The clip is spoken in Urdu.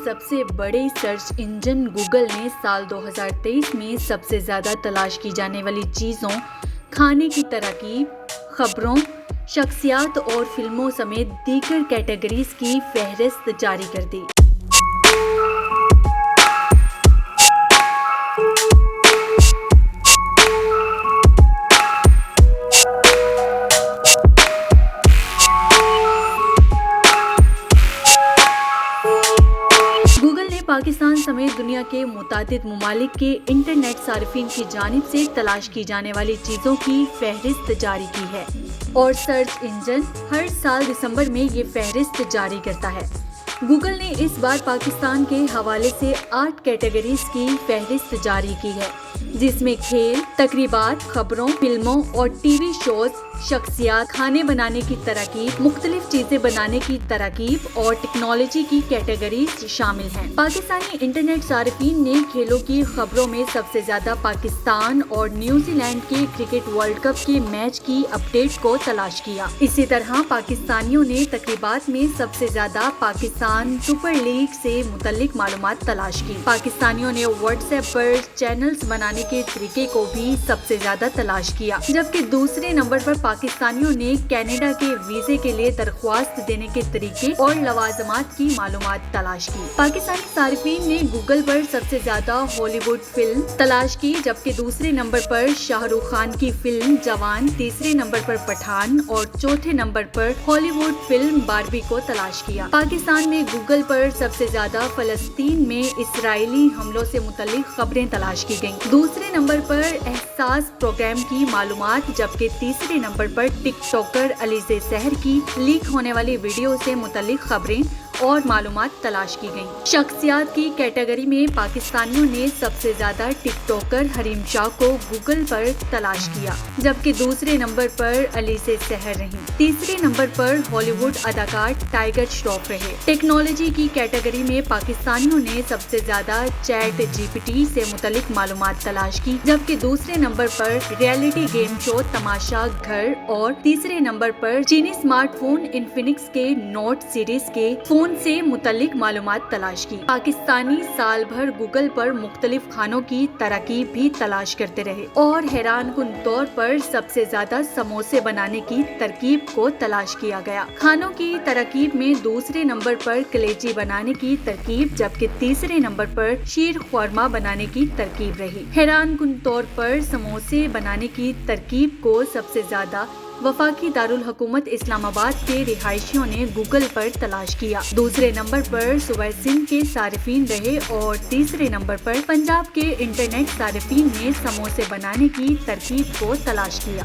سب سے بڑے سرچ انجن گوگل نے سال 2023 میں سب سے زیادہ تلاش کی جانے والی چیزوں، کھانے کی تراکیب، خبروں، شخصیات اور فلموں سمیت دیگر کیٹیگریز کی فہرست جاری کر دی۔ گوگل نے پاکستان سمیت دنیا کے متعدد ممالک کے انٹرنیٹ صارفین کی جانب سے تلاش کی جانے والی چیزوں کی فہرست جاری کی ہے، اور سرچ انجن ہر سال دسمبر میں یہ فہرست جاری کرتا ہے۔ گوگل نے اس بار پاکستان کے حوالے سے 8 کیٹیگریز کی فہرست جاری کی ہے، جس میں کھیل، تقریبات، خبروں، فلموں اور ٹی وی شوز، شخصیات، کھانے بنانے کی تراکیب، مختلف چیزیں بنانے کی تراکیب اور ٹیکنالوجی کی کیٹیگریز شامل ہیں۔ پاکستانی انٹرنیٹ صارفین نے کھیلوں کی خبروں میں سب سے زیادہ پاکستان اور نیوزی لینڈ کے کرکٹ ورلڈ کپ کے میچ کی اپ ڈیٹ کو تلاش کیا۔ اسی طرح پاکستانیوں نے تقریبات میں سب سے زیادہ پاکستان سپر لیگ سے متعلق معلومات تلاش کی۔ پاکستانیوں نے واٹس ایپ پر چینلز بنانے کے طریقے کو بھی سب سے زیادہ تلاش کیا، جبکہ دوسرے نمبر پر پاکستانیوں نے کینیڈا کے ویزے کے لیے درخواست دینے کے طریقے اور لوازمات کی معلومات تلاش کی۔ پاکستانی صارفین نے گوگل پر سب سے زیادہ ہالی ووڈ فلم تلاش کی، جبکہ دوسرے نمبر پر شاہ رخ خان کی فلم جوان، تیسرے نمبر پر پٹھان اور چوتھے نمبر پر ہالی ووڈ فلم باربی کو تلاش کیا۔ پاکستان میں گوگل پر سب سے زیادہ فلسطین میں اسرائیلی حملوں سے متعلق خبریں تلاش کی گئیں۔ دوسرے نمبر پر احساس پروگرام کی معلومات، جبکہ تیسرے نمبر پر ٹک ٹاکر علیزہ سحر کی لیک ہونے والی ویڈیو سے متعلق خبریں اور معلومات تلاش کی گئیں۔ شخصیات کی کیٹیگری میں پاکستانیوں نے سب سے زیادہ ٹک ٹاکر حریم شاہ کو گوگل پر تلاش کیا، جبکہ دوسرے نمبر پر علیزہ سحر رہیں۔ تیسرے نمبر پر ہالی ووڈ اداکار ٹائگر شراف رہے۔ ٹیکنالوجی کی کیٹیگری میں پاکستانیوں نے سب سے زیادہ چیٹ جی پی ٹی سے متعلق معلومات تلاش کی، جبکہ دوسرے نمبر پر ریئلٹی گیم شو تماشا گھر اور تیسرے نمبر پر چینی اسمارٹ فون انفینکس کے نوٹ سیریز کے فون سے متعلق معلومات تلاش کی۔ پاکستانی سال بھر گوگل پر مختلف کھانوں کی تراکیب بھی تلاش کرتے رہے، اور حیران کن طور پر سب سے زیادہ سموسے بنانے کی ترکیب کو تلاش کیا گیا۔ کھانوں کی تراکیب میں دوسرے نمبر پر کلیجی بنانے کی ترکیب، جبکہ تیسرے نمبر پر شیر خورما بنانے کی ترکیب رہی۔ حیران کن طور پر سموسے بنانے کی ترکیب کو سب سے زیادہ وفاقی دارالحکومت اسلام آباد کے رہائشیوں نے گوگل پر تلاش کیا۔ دوسرے نمبر پر صوبہ سندھ کے صارفین رہے، اور تیسرے نمبر پر پنجاب کے انٹرنیٹ صارفین نے سموسے بنانے کی ترکیب کو تلاش کیا۔